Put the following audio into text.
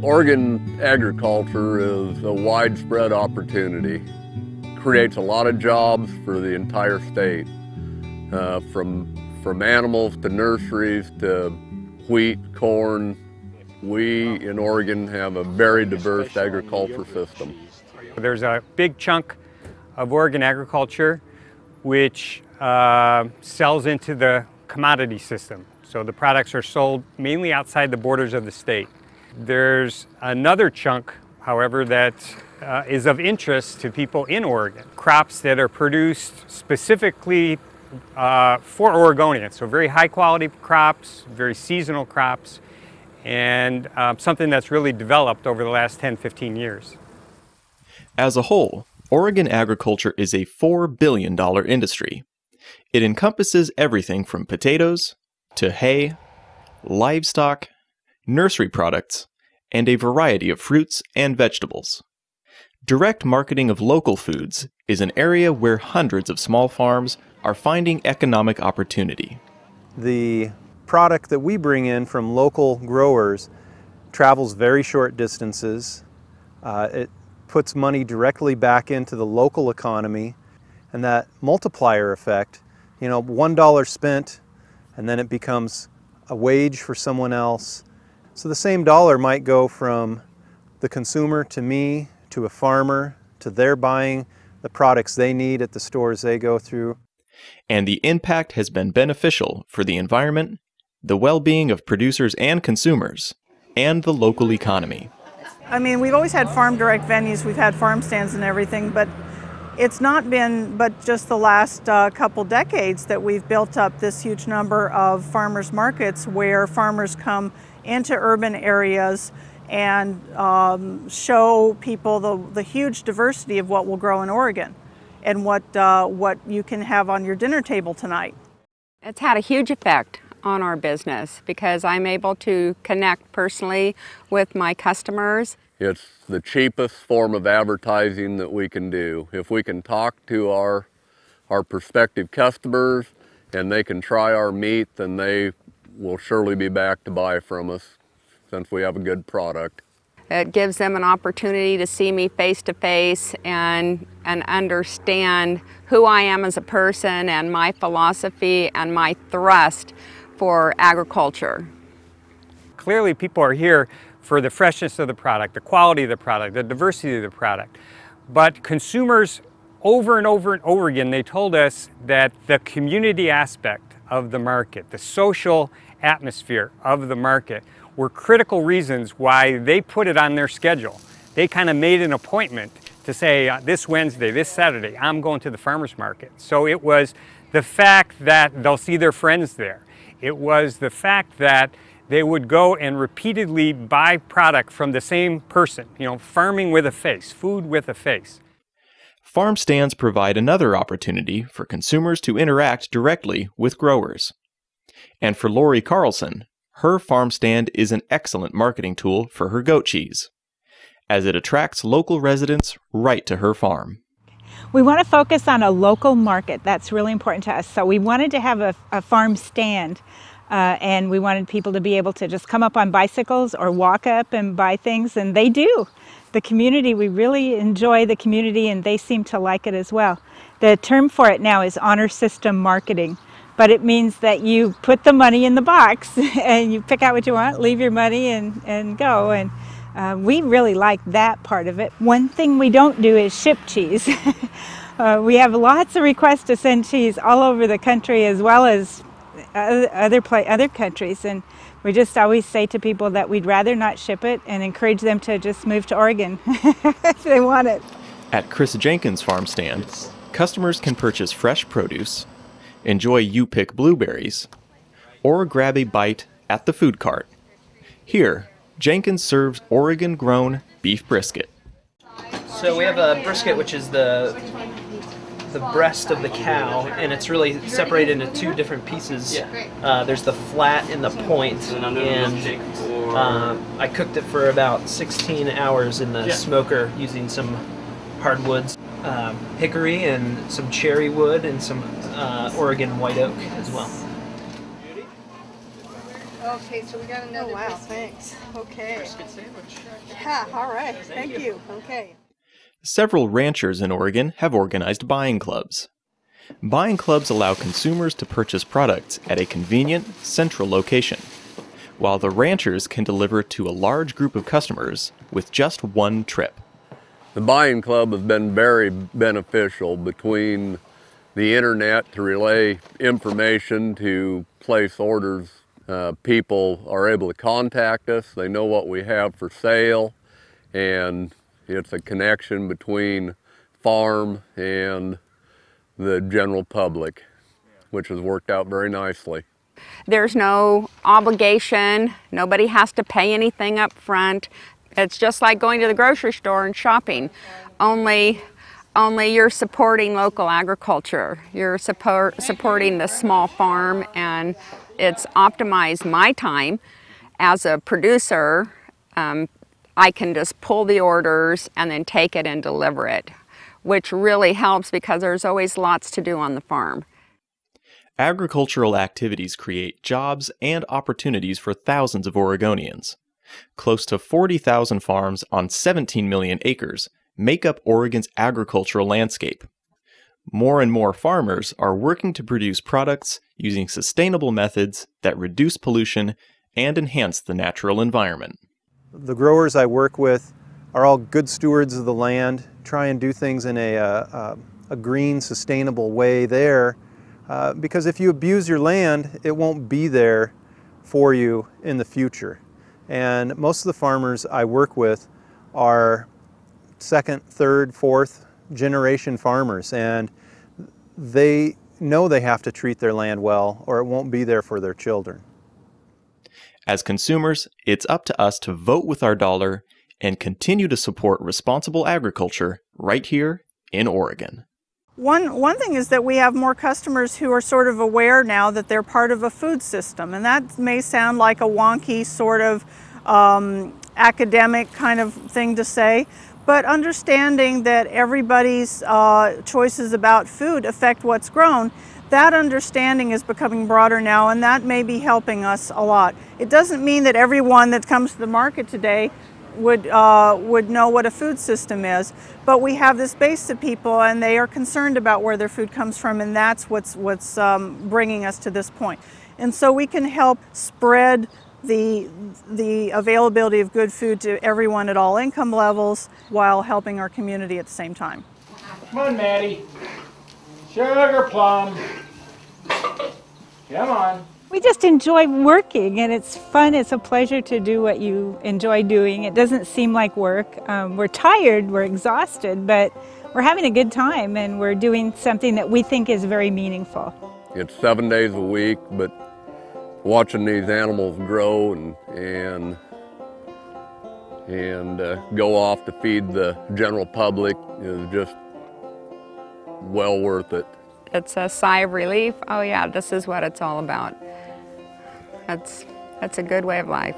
Oregon agriculture is a widespread opportunity. Creates a lot of jobs for the entire state, from animals to nurseries to wheat, corn. We in Oregon have a very diverse agriculture system. There's a big chunk of Oregon agriculture which sells into the commodity system. So the products are sold mainly outside the borders of the state. There's another chunk, however, that is of interest to people in Oregon. Crops that are produced specifically for Oregonians. So very high quality crops, very seasonal crops, and something that's really developed over the last 10, 15 years. As a whole, Oregon agriculture is a $4 billion industry. It encompasses everything from potatoes to hay, livestock, nursery products, and a variety of fruits and vegetables. Direct marketing of local foods is an area where hundreds of small farms are finding economic opportunity. The product that we bring in from local growers travels very short distances. It puts money directly back into the local economy, and that multiplier effect, you know, $1 spent and then it becomes a wage for someone else. So the same dollar might go from the consumer to me, to a farmer, to their buying the products they need at the stores they go through. And the impact has been beneficial for the environment, the well-being of producers and consumers, and the local economy. I mean, we've always had farm direct venues, we've had farm stands and everything, but it's not been but just the last couple decades that we've built up this huge number of farmers markets where farmers come into urban areas and show people the huge diversity of what will grow in Oregon and what you can have on your dinner table tonight. It's had a huge effect on our business because I'm able to connect personally with my customers. It's the cheapest form of advertising that we can do. If we can talk to our prospective customers and they can try our meat, then they will surely be back to buy from us since we have a good product. It gives them an opportunity to see me face to face and understand who I am as a person and my philosophy and my thrust for agriculture. Clearly people are here for the freshness of the product, the quality of the product, the diversity of the product. But consumers over and over and over again, they told us that the community aspect of the market, the social atmosphere of the market were critical reasons why they put it on their schedule. They kind of made an appointment to say, this Wednesday, this Saturday, I'm going to the farmer's market. So it was the fact that they'll see their friends there. It was the fact that they would go and repeatedly buy product from the same person, you know, farming with a face, food with a face. Farm stands provide another opportunity for consumers to interact directly with growers. And for Lori Carlson, her farm stand is an excellent marketing tool for her goat cheese, as it attracts local residents right to her farm. We want to focus on a local market. That's really important to us. So we wanted to have a farm stand, and we wanted people to be able to just come up on bicycles or walk up and buy things, and they do. The community, we really enjoy the community, and they seem to like it as well. The term for it now is honor system marketing. But it means that you put the money in the box and you pick out what you want, leave your money and go. And we really like that part of it. One thing we don't do is ship cheese. We have lots of requests to send cheese all over the country as well as other countries. And we just always say to people that we'd rather not ship it and encourage them to just move to Oregon if they want it. At Chris Jenkins' farm stand, customers can purchase fresh produce, enjoy you-pick blueberries, or grab a bite at the food cart. Here, Jenkins serves Oregon-grown beef brisket. So we have a brisket, which is the breast of the cow, and it's really separated into two different pieces. There's the flat and the point, and I cooked it for about 16 hours in the smoker using some hardwoods, hickory and some cherry wood and some Oregon white oak as well. Okay, so we got another. Oh wow, thanks. Okay. Brisket sandwich. Yeah, all right. Thank you. Okay. Several ranchers in Oregon have organized buying clubs. Buying clubs allow consumers to purchase products at a convenient, central location, while the ranchers can deliver to a large group of customers with just one trip. The buying club has been very beneficial between the internet to relay information, to place orders. People are able to contact us. They know what we have for sale, and it's a connection between farm and the general public, which has worked out very nicely. There's no obligation. Nobody has to pay anything up front. It's just like going to the grocery store and shopping. Only you're supporting local agriculture. You're supporting the small farm, and it's optimized my time as a producer. I can just pull the orders and then take it and deliver it, which really helps because there's always lots to do on the farm. Agricultural activities create jobs and opportunities for thousands of Oregonians. Close to 40,000 farms on 17 million acres make up Oregon's agricultural landscape. More and more farmers are working to produce products using sustainable methods that reduce pollution and enhance the natural environment. The growers I work with are all good stewards of the land, try and do things in a green, sustainable way there, because if you abuse your land, it won't be there for you in the future. And most of the farmers I work with are second, third, fourth generation farmers, and they know they have to treat their land well or it won't be there for their children. As consumers, it's up to us to vote with our dollar and continue to support responsible agriculture right here in Oregon. One thing is that we have more customers who are sort of aware now that they're part of a food system, and that may sound like a wonky sort of academic kind of thing to say, but understanding that everybody's choices about food affect what's grown, that understanding is becoming broader now, and that may be helping us a lot. It doesn't mean that everyone that comes to the market today would know what a food system is, but we have this base of people and they are concerned about where their food comes from, and that's what's bringing us to this point. And so we can help spread the availability of good food to everyone at all income levels while helping our community at the same time. Come on, Maddie. Sugar plum. Come on. We just enjoy working, and it's fun. It's a pleasure to do what you enjoy doing. It doesn't seem like work. We're tired, we're exhausted, but we're having a good time, and we're doing something that we think is very meaningful. It's 7 days a week, but watching these animals grow and go off to feed the general public is just well worth it. It's a sigh of relief. Oh yeah, this is what it's all about. That's a good way of life.